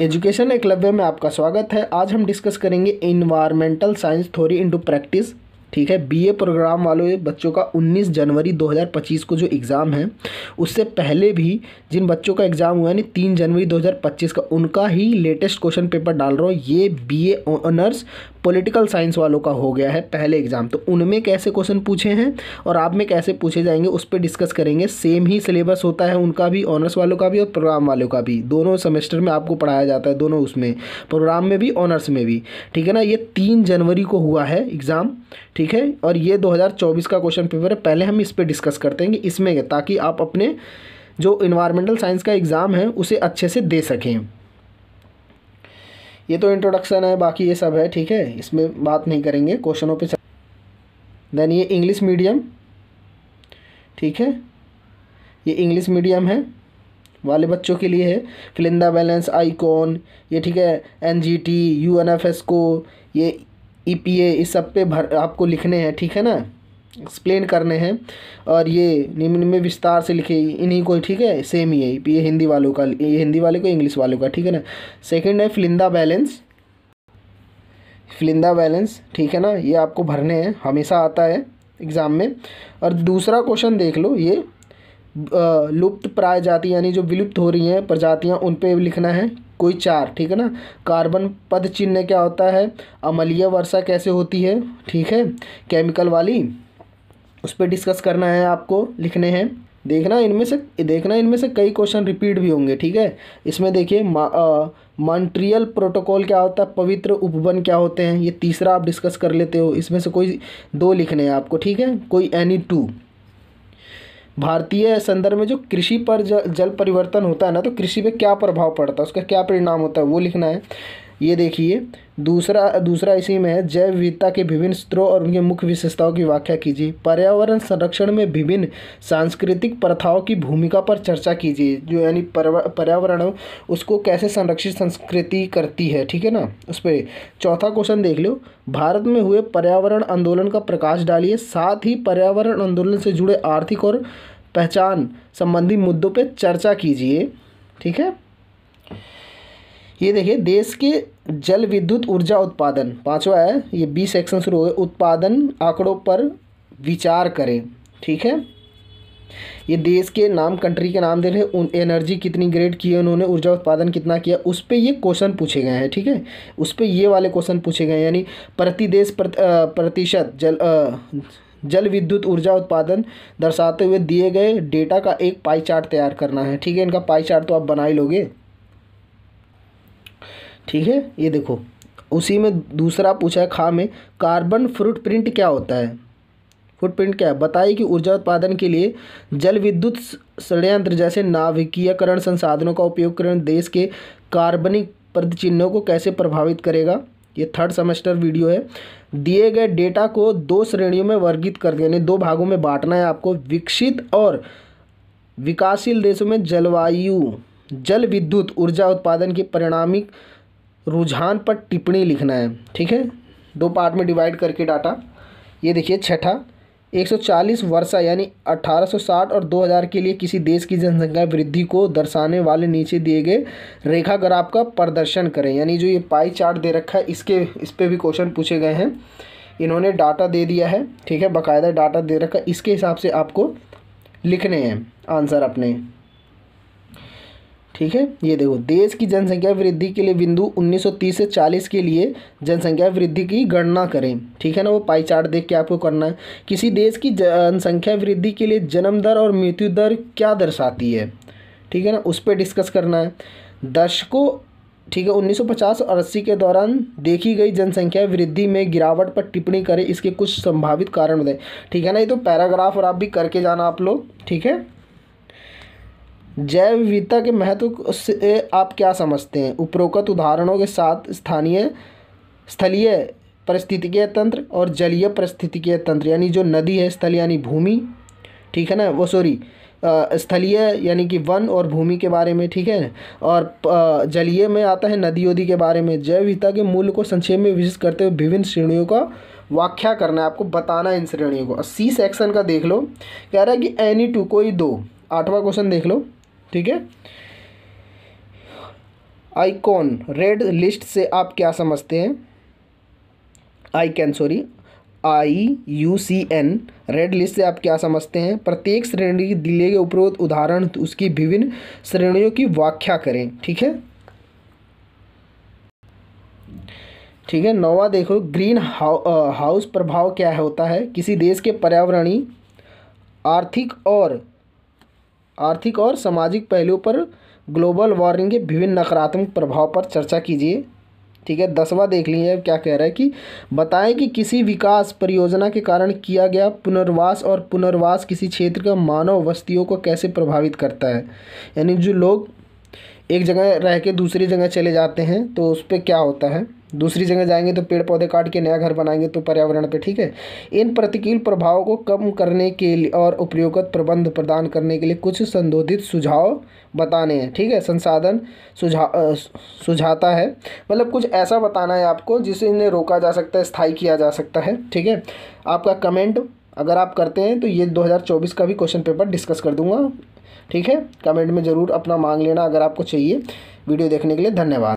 Education Eklavya में आपका स्वागत है। आज हम डिस्कस करेंगे environmental science theory into practice. ठीक है, बीए प्रोग्राम वालों बच्चों का 19 जनवरी 2025 को जो एग्ज़ाम है, उससे पहले भी जिन बच्चों का एग्ज़ाम हुआ है 3 जनवरी 2025 का, उनका ही लेटेस्ट क्वेश्चन पेपर डाल रहा हूँ। ये बीए ऑनर्स पॉलिटिकल साइंस वालों का हो गया है पहले एग्ज़ाम, तो उनमें कैसे क्वेश्चन पूछे हैं और आप में कैसे पूछे जाएंगे उस पर डिस्कस करेंगे। सेम ही सिलेबस होता है उनका भी, ऑनर्स वालों का भी और प्रोग्राम वालों का भी। दोनों सेमेस्टर में आपको पढ़ाया जाता है, दोनों उसमें, प्रोग्राम में भी ऑनर्स में भी। ठीक है ना, ये 3 जनवरी को हुआ है एग्ज़ाम। ठीक है, और ये 2024 का क्वेश्चन पेपर है। पहले हम इस पर डिस्कस करते हैं कि इसमें, ताकि आप अपने जो इन्वायरमेंटल साइंस का एग्ज़ाम है उसे अच्छे से दे सकें। ये तो इंट्रोडक्शन है, बाकी ये सब है। ठीक है, इसमें बात नहीं करेंगे, क्वेश्चनों पे। देन ये इंग्लिश मीडियम, ठीक है, ये इंग्लिश मीडियम है वाले बच्चों के लिए है। Fill in the balance, icon, ये ठीक है, एनजीटी, यूएनएफएसको, ये ईपीए, इस सब पे आपको लिखने हैं। ठीक है ना, एक्सप्लेन करने हैं। और ये निम्न में विस्तार से लिखे, इन्हीं को, ठीक है, सेम ही है। ये हिंदी वालों का, ये हिंदी वाले को, इंग्लिश वालों का। ठीक है ना। सेकंड है fill in the balance, fill in the balance, ठीक है ना, ये आपको भरने हैं, हमेशा आता है एग्ज़ाम में। और दूसरा क्वेश्चन देख लो, ये लुप्त प्राय जाति, यानी जो विलुप्त हो रही हैं प्रजातियां, उन पे लिखना है कोई 4। ठीक है ना। कार्बन पद चिन्ह क्या होता है, अम्लीय वर्षा कैसे होती है, ठीक है, केमिकल वाली, उस पर डिस्कस करना है, आपको लिखने हैं। देखना इनमें से कई क्वेश्चन रिपीट भी होंगे। ठीक है, इसमें देखिए मॉन्ट्रियल प्रोटोकॉल क्या होता है, पवित्र उपवन क्या होते हैं, ये तीसरा आप डिस्कस कर लेते हो। इसमें से कोई 2 लिखने हैं आपको। ठीक है, कोई एनी 2। भारतीय संदर्भ में जो कृषि पर जल परिवर्तन होता है ना, तो कृषि पे क्या प्रभाव पड़ता है, उसका क्या परिणाम होता है, वो लिखना है। ये देखिए दूसरा इसी में है, जैव विविधता के विभिन्न स्त्रोत और उनके मुख्य विशेषताओं की व्याख्या कीजिए। पर्यावरण संरक्षण में विभिन्न सांस्कृतिक प्रथाओं की भूमिका पर चर्चा कीजिए। जो यानी पर्यावरण हो, उसको कैसे संरक्षित संस्कृति करती है। ठीक है ना, उस पर। चौथा क्वेश्चन देख लो, भारत में हुए पर्यावरण आंदोलन का प्रकाश डालिए, साथ ही पर्यावरण आंदोलन से जुड़े आर्थिक और पहचान संबंधी मुद्दों पर चर्चा कीजिए। ठीक है, ये देखिए, देश के जल विद्युत ऊर्जा उत्पादन, 5वां है, ये 20 सेक्शन शुरू हुए, उत्पादन आंकड़ों पर विचार करें। ठीक है, ये देश के नाम, कंट्री के नाम दे रहे, एनर्जी कितनी ग्रेड की है उन्होंने, ऊर्जा उत्पादन कितना किया, उस पर ये क्वेश्चन पूछे गए हैं। ठीक है, उस पर ये वाले क्वेश्चन पूछे गए हैं, यानी प्रति देश प्रतिशत जल विद्युत ऊर्जा उत्पादन दर्शाते हुए दिए गए डेटा का एक पाई चार्ट तैयार करना है। ठीक है, इनका पाई चार्ट तो आप बना ही लोगे। ठीक है, ये देखो, उसी में दूसरा पूछा है खा में, कार्बन फुटप्रिंट क्या होता है, फुटप्रिंट क्या है, बताइए कि ऊर्जा उत्पादन के लिए जल विद्युत संयंत्र जैसे नाभिकीयकरण संसाधनों का उपयोग करना देश के कार्बनिक पदचिन्हों को कैसे प्रभावित करेगा। ये 3rd सेमेस्टर वीडियो है। दिए गए डेटा को 2 श्रेणियों में वर्गीकृत कर देने, 2 भागों में बांटना है आपको। विकसित और विकासशील देशों में जल विद्युत ऊर्जा उत्पादन के परिणामिक रुझान पर टिप्पणी लिखना है। ठीक है, 2 पार्ट में डिवाइड करके डाटा। ये देखिए, छठा, 140 वर्षा यानी 1860 और 2000 के लिए किसी देश की जनसंख्या वृद्धि को दर्शाने वाले नीचे दिए गए रेखा ग्राफ का प्रदर्शन करें। यानी जो ये पाई चार्ट दे रखा है, इस पे भी क्वेश्चन पूछे गए हैं। इन्होंने डाटा दे दिया है। ठीक है, बाकायदा डाटा दे रखा है, इसके हिसाब से आपको लिखने हैं आंसर अपने। ठीक है, ये देखो, देश की जनसंख्या वृद्धि के लिए बिंदु 1930 से 40 के लिए जनसंख्या वृद्धि की गणना करें। ठीक है ना, वो पाई चार्ट देख के आपको करना है। किसी देश की जनसंख्या वृद्धि के लिए जन्म दर और मृत्यु दर क्या दर्शाती है। ठीक है ना, उस पर डिस्कस करना है। दशकों, ठीक है, 1950 और 80 के दौरान देखी गई जनसंख्या वृद्धि में गिरावट पर टिप्पणी करें, इसके कुछ संभावित कारण बताएं। ठीक है ना, ये तो पैराग्राफ और आप भी करके जाना आप लोग। ठीक है, जैव विविधता के महत्व से आप क्या समझते हैं। उपरोक्त उदाहरणों के साथ स्थलीय पारिस्थितिकीय तंत्र और जलीय पारिस्थितिकीय तंत्र, यानी जो नदी है, स्थल यानी भूमि, ठीक है ना, वो सॉरी स्थलीय यानी कि वन और भूमि के बारे में। ठीक है, और जलीय में आता है नदी उदी के बारे में। जैव विविधता के मूल्य को संक्षेप में विशेष करते हुए विभिन्न श्रेणियों का व्याख्या करना है, आपको बताना है इन श्रेणियों को। सी सेक्शन का देख लो, कह रहा है कि एनी 2 कोई 2। 8वां क्वेश्चन देख लो। ठीक है, आइकॉन रेड लिस्ट से आप क्या समझते हैं? IUCN रेड लिस्ट से आप क्या समझते हैं? प्रत्येक श्रेणी दिए गए उपरोक्त उदाहरण उसकी विभिन्न श्रेणियों की व्याख्या करें। ठीक है, ठीक है। नौवां देखो, ग्रीन हाउस प्रभाव क्या होता है? किसी देश के पर्यावरणीय, आर्थिक और सामाजिक पहलुओं पर ग्लोबल वार्मिंग के विभिन्न नकारात्मक प्रभाव पर चर्चा कीजिए। ठीक है, 10वां देख लीजिए क्या कह रहा है कि बताएं कि किसी विकास परियोजना के कारण किया गया पुनर्वास और पुनर्वास किसी क्षेत्र का मानव बस्तियों को कैसे प्रभावित करता है। यानी जो लोग एक जगह रह के दूसरी जगह चले जाते हैं तो उस पर क्या होता है, दूसरी जगह जाएंगे तो पेड़ पौधे काट के नया घर बनाएंगे तो पर्यावरण पे। ठीक है, इन प्रतिकूल प्रभावों को कम करने के लिए और उपयुक्त प्रबंध प्रदान करने के लिए कुछ संशोधित सुझाव बताने हैं। ठीक है, संसाधन सुझाता है, मतलब कुछ ऐसा बताना है आपको जिससे इन्हें रोका जा सकता है, स्थायी किया जा सकता है। ठीक है, आपका कमेंट अगर आप करते हैं तो ये 2024 का भी क्वेश्चन पेपर डिस्कस कर दूंगा। ठीक है, कमेंट में ज़रूर अपना मांग लेना अगर आपको चाहिए। वीडियो देखने के लिए धन्यवाद।